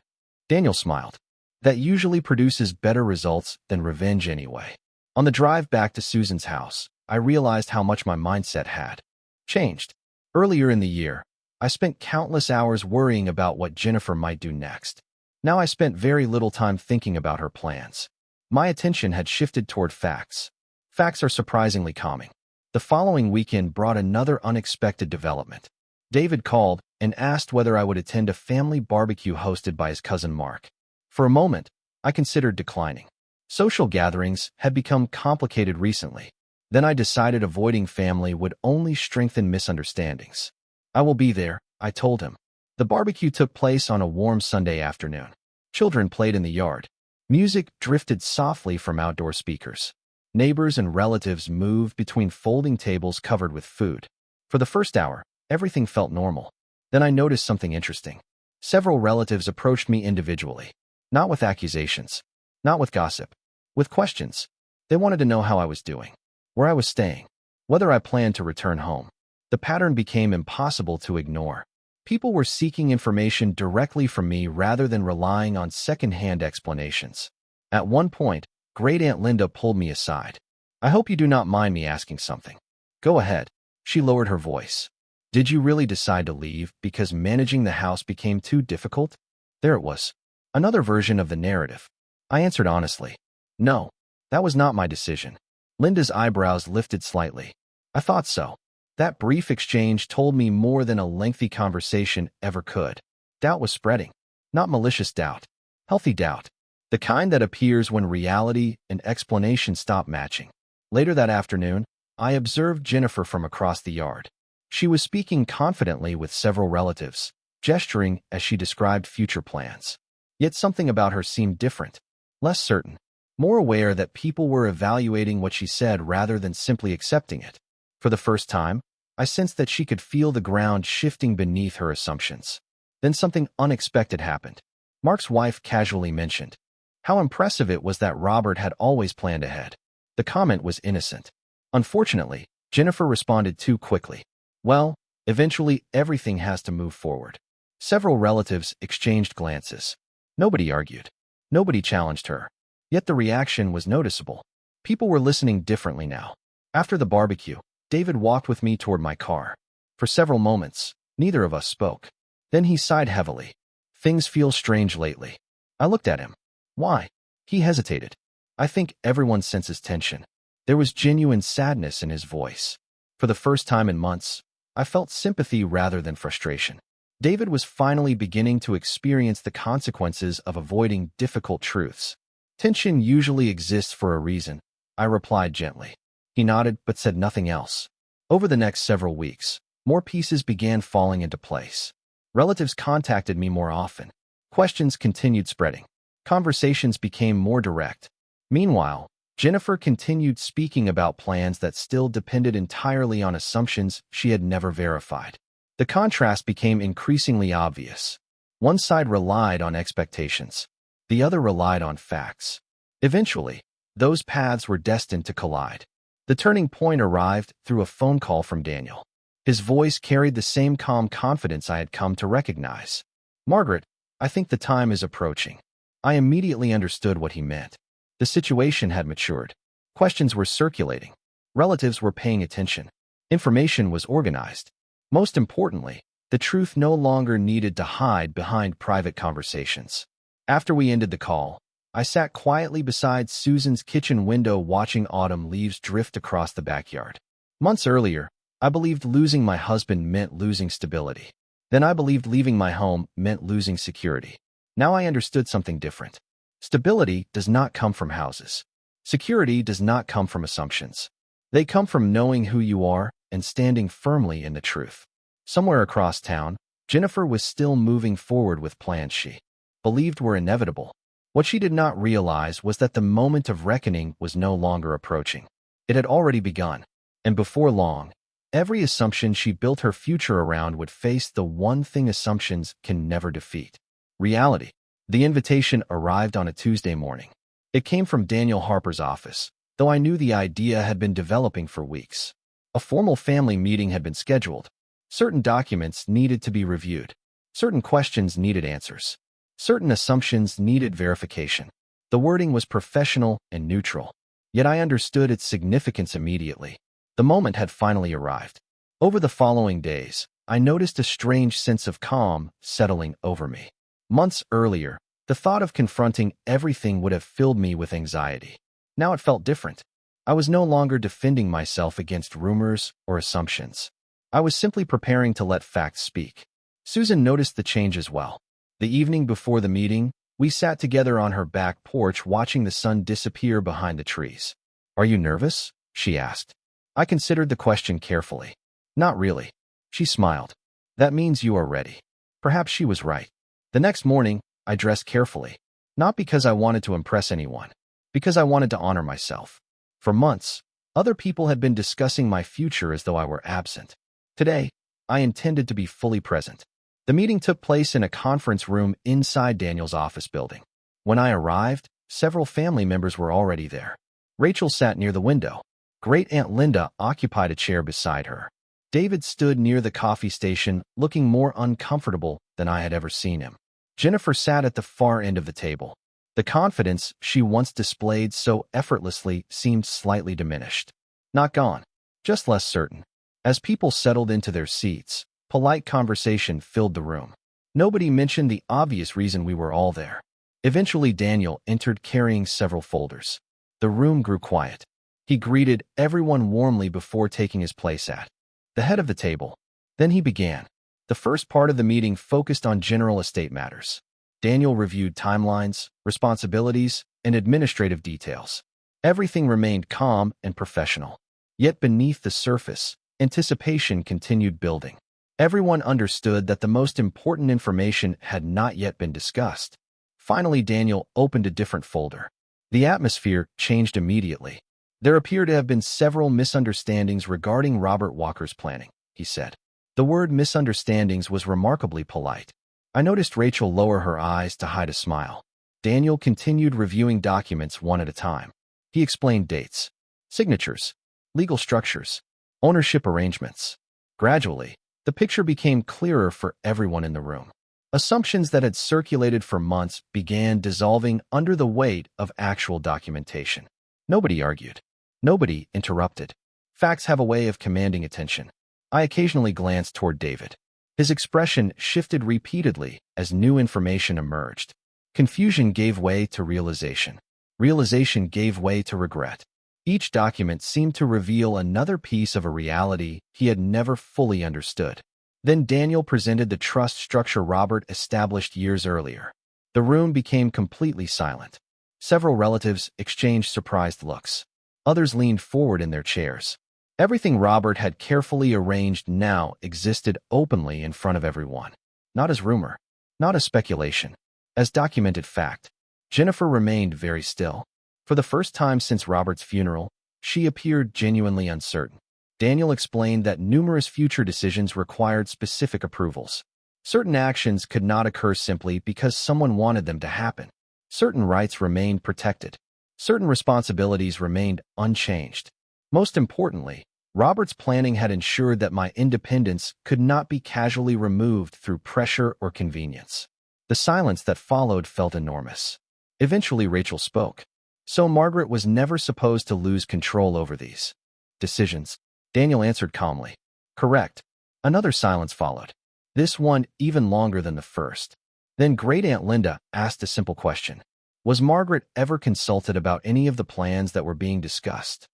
Daniel smiled. That usually produces better results than revenge anyway. On the drive back to Susan's house, I realized how much my mindset had changed. Earlier in the year, I spent countless hours worrying about what Jennifer might do next. Now I spent very little time thinking about her plans. My attention had shifted toward facts. Facts are surprisingly calming. The following weekend brought another unexpected development. David called and asked whether I would attend a family barbecue hosted by his cousin Mark. For a moment, I considered declining. Social gatherings had become complicated recently. Then I decided avoiding family would only strengthen misunderstandings. I will be there, I told him. The barbecue took place on a warm Sunday afternoon. Children played in the yard. Music drifted softly from outdoor speakers. Neighbors and relatives moved between folding tables covered with food. For the first hour, everything felt normal. Then I noticed something interesting. Several relatives approached me individually. Not with accusations. Not with gossip. With questions. They wanted to know how I was doing. Where I was staying. Whether I planned to return home. The pattern became impossible to ignore. People were seeking information directly from me rather than relying on second-hand explanations. At one point, Great Aunt Linda pulled me aside. I hope you do not mind me asking something. Go ahead. She lowered her voice. Did you really decide to leave because managing the house became too difficult? There it was. Another version of the narrative. I answered honestly. No, that was not my decision. Linda's eyebrows lifted slightly. I thought so. That brief exchange told me more than a lengthy conversation ever could. Doubt was spreading. Not malicious doubt. Healthy doubt. The kind that appears when reality and explanation stop matching. Later that afternoon, I observed Jennifer from across the yard. She was speaking confidently with several relatives, gesturing as she described future plans. Yet something about her seemed different. Less certain. More aware that people were evaluating what she said rather than simply accepting it. For the first time, I sensed that she could feel the ground shifting beneath her assumptions. Then something unexpected happened. Mark's wife casually mentioned how impressive it was that Robert had always planned ahead. The comment was innocent. Unfortunately, Jennifer responded too quickly. Well, eventually everything has to move forward. Several relatives exchanged glances. Nobody argued. Nobody challenged her. Yet the reaction was noticeable. People were listening differently now. After the barbecue, David walked with me toward my car. For several moments, neither of us spoke. Then he sighed heavily. Things feel strange lately. I looked at him. Why? He hesitated. I think everyone senses tension. There was genuine sadness in his voice. For the first time in months, I felt sympathy rather than frustration. David was finally beginning to experience the consequences of avoiding difficult truths. Tension usually exists for a reason, I replied gently. He nodded but said nothing else. Over the next several weeks, more pieces began falling into place. Relatives contacted me more often. Questions continued spreading. Conversations became more direct. Meanwhile, Jennifer continued speaking about plans that still depended entirely on assumptions she had never verified. The contrast became increasingly obvious. One side relied on expectations. The other relied on facts. Eventually, those paths were destined to collide. The turning point arrived through a phone call from Daniel. His voice carried the same calm confidence I had come to recognize. Margaret, I think the time is approaching. I immediately understood what he meant. The situation had matured. Questions were circulating. Relatives were paying attention. Information was organized. Most importantly, the truth no longer needed to hide behind private conversations. After we ended the call, I sat quietly beside Susan's kitchen window watching autumn leaves drift across the backyard. Months earlier, I believed losing my husband meant losing stability. Then I believed leaving my home meant losing security. Now I understood something different. Stability does not come from houses. Security does not come from assumptions. They come from knowing who you are and standing firmly in the truth. Somewhere across town, Jennifer was still moving forward with plans she believed were inevitable. What she did not realize was that the moment of reckoning was no longer approaching. It had already begun, and before long, every assumption she built her future around would face the one thing assumptions can never defeat: reality. The invitation arrived on a Tuesday morning. It came from Daniel Harper's office, though I knew the idea had been developing for weeks. A formal family meeting had been scheduled. Certain documents needed to be reviewed. Certain questions needed answers. Certain assumptions needed verification. The wording was professional and neutral, yet I understood its significance immediately. The moment had finally arrived. Over the following days, I noticed a strange sense of calm settling over me. Months earlier, the thought of confronting everything would have filled me with anxiety. Now it felt different. I was no longer defending myself against rumors or assumptions. I was simply preparing to let facts speak. Susan noticed the change as well. The evening before the meeting, we sat together on her back porch watching the sun disappear behind the trees. "Are you nervous?" she asked. I considered the question carefully. "Not really." She smiled. "That means you are ready." Perhaps she was right. The next morning, I dressed carefully. Not because I wanted to impress anyone, because I wanted to honor myself. For months, other people had been discussing my future as though I were absent. Today, I intended to be fully present. The meeting took place in a conference room inside Daniel's office building. When I arrived, several family members were already there. Rachel sat near the window. Great Aunt Linda occupied a chair beside her. David stood near the coffee station, looking more uncomfortable than I had ever seen him. Jennifer sat at the far end of the table. The confidence she once displayed so effortlessly seemed slightly diminished. Not gone, just less certain. As people settled into their seats, polite conversation filled the room. Nobody mentioned the obvious reason we were all there. Eventually, Daniel entered carrying several folders. The room grew quiet. He greeted everyone warmly before taking his place at the head of the table. Then he began. The first part of the meeting focused on general estate matters. Daniel reviewed timelines, responsibilities, and administrative details. Everything remained calm and professional. Yet beneath the surface, anticipation continued building. Everyone understood that the most important information had not yet been discussed. Finally, Daniel opened a different folder. The atmosphere changed immediately. "There appear to have been several misunderstandings regarding Robert Walker's planning," he said. The word misunderstandings was remarkably polite. I noticed Rachel lower her eyes to hide a smile. Daniel continued reviewing documents one at a time. He explained dates, signatures, legal structures, ownership arrangements. Gradually, the picture became clearer for everyone in the room. Assumptions that had circulated for months began dissolving under the weight of actual documentation. Nobody argued. Nobody interrupted. Facts have a way of commanding attention. I occasionally glanced toward David. His expression shifted repeatedly as new information emerged. Confusion gave way to realization. Realization gave way to regret. Each document seemed to reveal another piece of a reality he had never fully understood. Then Daniel presented the trust structure Robert established years earlier. The room became completely silent. Several relatives exchanged surprised looks. Others leaned forward in their chairs. Everything Robert had carefully arranged now existed openly in front of everyone. Not as rumor, not as speculation, as documented fact. Jennifer remained very still. For the first time since Robert's funeral, she appeared genuinely uncertain. Daniel explained that numerous future decisions required specific approvals. Certain actions could not occur simply because someone wanted them to happen. Certain rights remained protected. Certain responsibilities remained unchanged. Most importantly, Robert's planning had ensured that my independence could not be casually removed through pressure or convenience. The silence that followed felt enormous. Eventually, Rachel spoke. "So Margaret was never supposed to lose control over these decisions?" Daniel answered calmly. "Correct." Another silence followed. This one even longer than the first. Then Great Aunt Linda asked a simple question. Was Margaret ever consulted about any of the plans that were being discussed?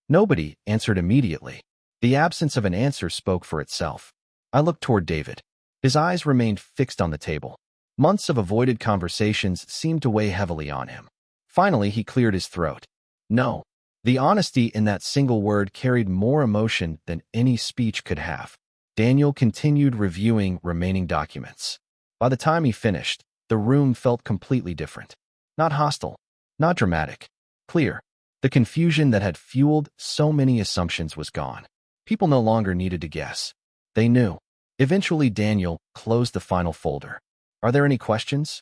Nobody answered immediately. The absence of an answer spoke for itself. I looked toward David. His eyes remained fixed on the table. Months of avoided conversations seemed to weigh heavily on him. Finally, he cleared his throat. No. The honesty in that single word carried more emotion than any speech could have. Daniel continued reviewing remaining documents. By the time he finished, the room felt completely different. Not hostile, not dramatic, clear. The confusion that had fueled so many assumptions was gone. People no longer needed to guess. They knew. Eventually, Daniel closed the final folder. Are there any questions?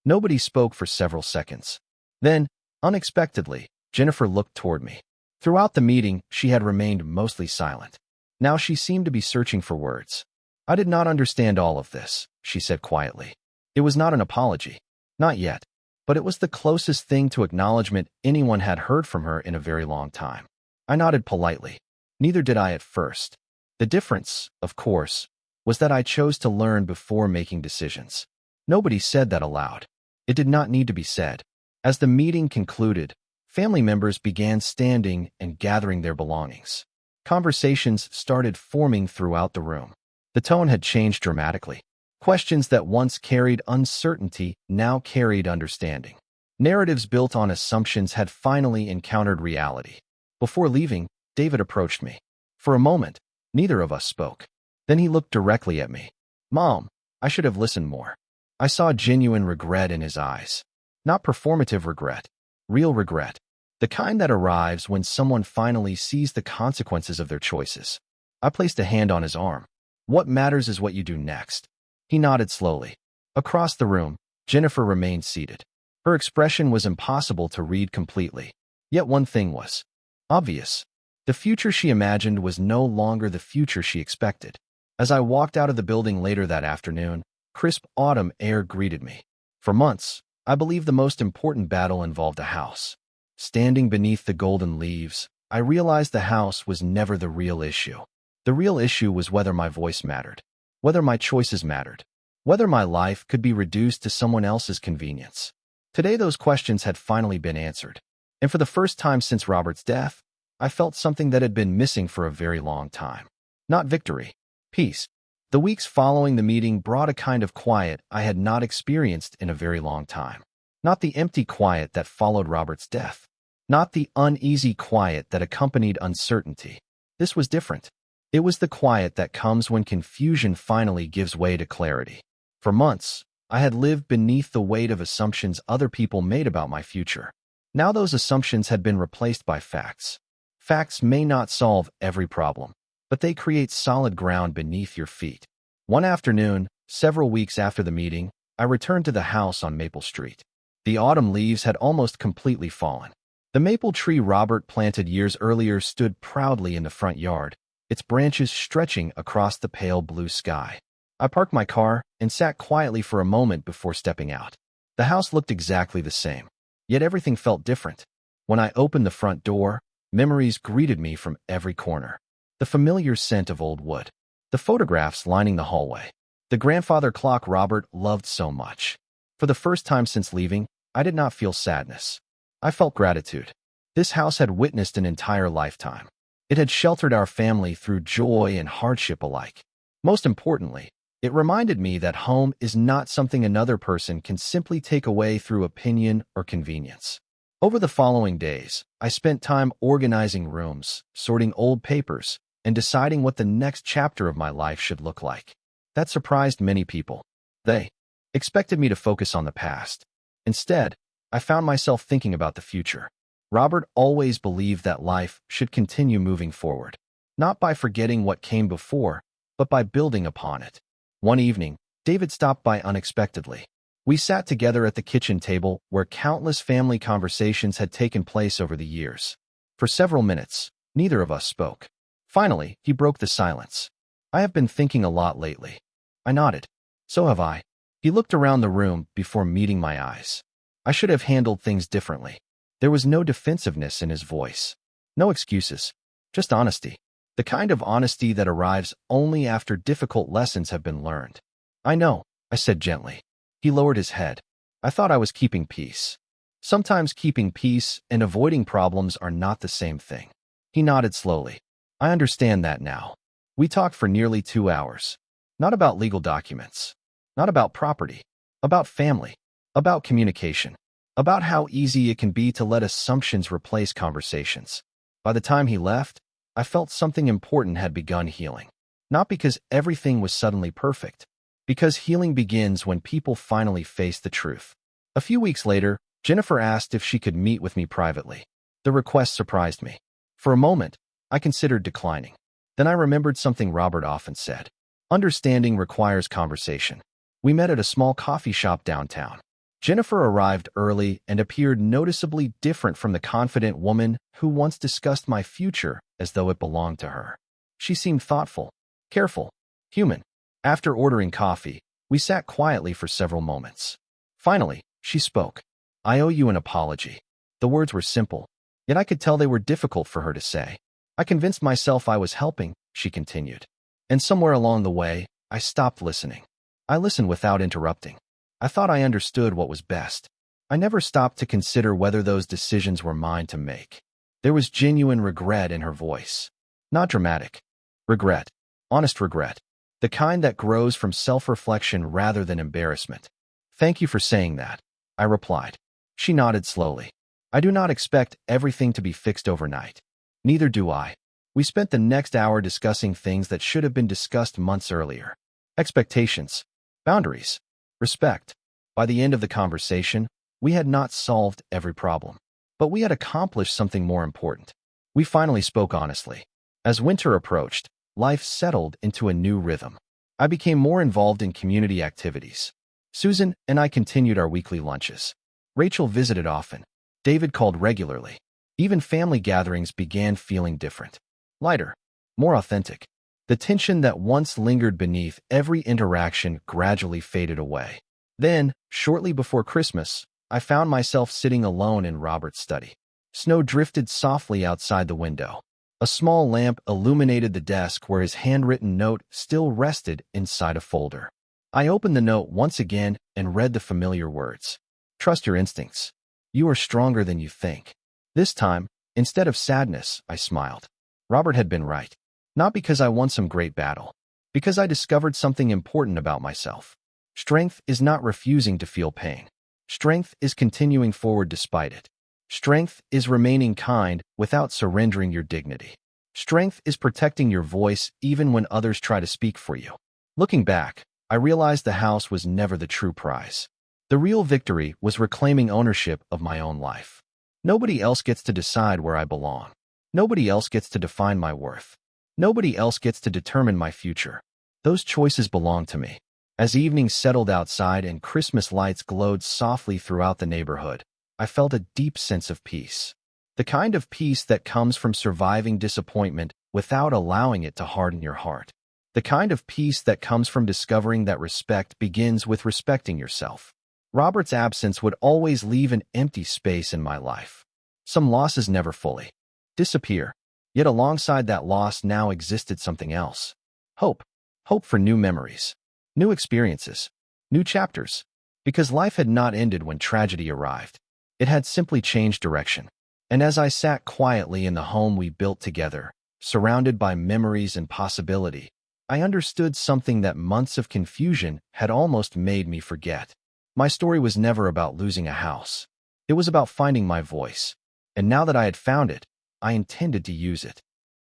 Nobody spoke for several seconds. Then, unexpectedly, Jennifer looked toward me. Throughout the meeting, she had remained mostly silent. Now she seemed to be searching for words. I did not understand all of this, she said quietly. It was not an apology. Not yet. But it was the closest thing to acknowledgement anyone had heard from her in a very long time. I nodded politely. Neither did I at first. The difference, of course, was that I chose to learn before making decisions. Nobody said that aloud. It did not need to be said. As the meeting concluded, family members began standing and gathering their belongings. Conversations started forming throughout the room. The tone had changed dramatically. Questions that once carried uncertainty now carried understanding. Narratives built on assumptions had finally encountered reality. Before leaving, David approached me. For a moment, neither of us spoke. Then he looked directly at me. Mom, I should have listened more. I saw genuine regret in his eyes. Not performative regret, real regret. The kind that arrives when someone finally sees the consequences of their choices. I placed a hand on his arm. What matters is what you do next. He nodded slowly. Across the room, Jennifer remained seated. Her expression was impossible to read completely. Yet one thing was obvious. The future she imagined was no longer the future she expected. As I walked out of the building later that afternoon, crisp autumn air greeted me. For months, I believed the most important battle involved a house. Standing beneath the golden leaves, I realized the house was never the real issue. The real issue was whether my voice mattered, whether my choices mattered, whether my life could be reduced to someone else's convenience. Today those questions had finally been answered. And for the first time since Robert's death, I felt something that had been missing for a very long time. Not victory, peace. The weeks following the meeting brought a kind of quiet I had not experienced in a very long time. Not the empty quiet that followed Robert's death. Not the uneasy quiet that accompanied uncertainty. This was different. It was the quiet that comes when confusion finally gives way to clarity. For months, I had lived beneath the weight of assumptions other people made about my future. Now those assumptions had been replaced by facts. Facts may not solve every problem, but they create solid ground beneath your feet. One afternoon, several weeks after the meeting, I returned to the house on Maple Street. The autumn leaves had almost completely fallen. The maple tree Robert planted years earlier stood proudly in the front yard, its branches stretching across the pale blue sky. I parked my car and sat quietly for a moment before stepping out. The house looked exactly the same, yet everything felt different. When I opened the front door, memories greeted me from every corner. The familiar scent of old wood, the photographs lining the hallway, the grandfather clock Robert loved so much. For the first time since leaving, I did not feel sadness. I felt gratitude. This house had witnessed an entire lifetime. It had sheltered our family through joy and hardship alike. Most importantly, it reminded me that home is not something another person can simply take away through opinion or convenience. Over the following days, I spent time organizing rooms, sorting old papers, and deciding what the next chapter of my life should look like. That surprised many people. They expected me to focus on the past. Instead, I found myself thinking about the future. Robert always believed that life should continue moving forward, not by forgetting what came before, but by building upon it. One evening, David stopped by unexpectedly. We sat together at the kitchen table where countless family conversations had taken place over the years. For several minutes, neither of us spoke. Finally, he broke the silence. I have been thinking a lot lately. I nodded. So have I. He looked around the room before meeting my eyes. I should have handled things differently. There was no defensiveness in his voice. No excuses. Just honesty. The kind of honesty that arrives only after difficult lessons have been learned. I know, I said gently. He lowered his head. I thought I was keeping peace. Sometimes keeping peace and avoiding problems are not the same thing. He nodded slowly. I understand that now. We talked for nearly 2 hours. Not about legal documents. Not about property. About family. About communication. About how easy it can be to let assumptions replace conversations. By the time he left, I felt something important had begun healing. Not because everything was suddenly perfect, because healing begins when people finally face the truth. A few weeks later, Jennifer asked if she could meet with me privately. The request surprised me. For a moment, I considered declining. Then I remembered something Robert often said. Understanding requires conversation. We met at a small coffee shop downtown. Jennifer arrived early and appeared noticeably different from the confident woman who once discussed my future as though it belonged to her. She seemed thoughtful, careful, human. After ordering coffee, we sat quietly for several moments. Finally, she spoke. "I owe you an apology." The words were simple, yet I could tell they were difficult for her to say. "I convinced myself I was helping," she continued. "And somewhere along the way, I stopped listening. I listened without interrupting. I thought I understood what was best. I never stopped to consider whether those decisions were mine to make." There was genuine regret in her voice. Not dramatic. Regret. Honest regret. The kind that grows from self-reflection rather than embarrassment. "Thank you for saying that," I replied. She nodded slowly. "I do not expect everything to be fixed overnight. Neither do I." We spent the next hour discussing things that should have been discussed months earlier. Expectations. Boundaries. Respect. By the end of the conversation, we had not solved every problem, but we had accomplished something more important. We finally spoke honestly. As winter approached, life settled into a new rhythm. I became more involved in community activities. Susan and I continued our weekly lunches. Rachel visited often. David called regularly. Even family gatherings began feeling different. Lighter. More authentic. The tension that once lingered beneath every interaction gradually faded away. Then, shortly before Christmas, I found myself sitting alone in Robert's study. Snow drifted softly outside the window. A small lamp illuminated the desk where his handwritten note still rested inside a folder. I opened the note once again and read the familiar words. "Trust your instincts. You are stronger than you think." This time, instead of sadness, I smiled. Robert had been right. Not because I won some great battle, because I discovered something important about myself. Strength is not refusing to feel pain. Strength is continuing forward despite it. Strength is remaining kind without surrendering your dignity. Strength is protecting your voice even when others try to speak for you. Looking back, I realized the house was never the true prize. The real victory was reclaiming ownership of my own life. Nobody else gets to decide where I belong. Nobody else gets to define my worth. Nobody else gets to determine my future. Those choices belong to me. As evening settled outside and Christmas lights glowed softly throughout the neighborhood, I felt a deep sense of peace. The kind of peace that comes from surviving disappointment without allowing it to harden your heart. The kind of peace that comes from discovering that respect begins with respecting yourself. Robert's absence would always leave an empty space in my life. Some losses never fully disappear. Yet alongside that loss now existed something else. Hope. Hope for new memories, new experiences, new chapters. Because life had not ended when tragedy arrived. It had simply changed direction. And as I sat quietly in the home we built together, surrounded by memories and possibility, I understood something that months of confusion had almost made me forget. My story was never about losing a house. It was about finding my voice. And now that I had found it, I intended to use it.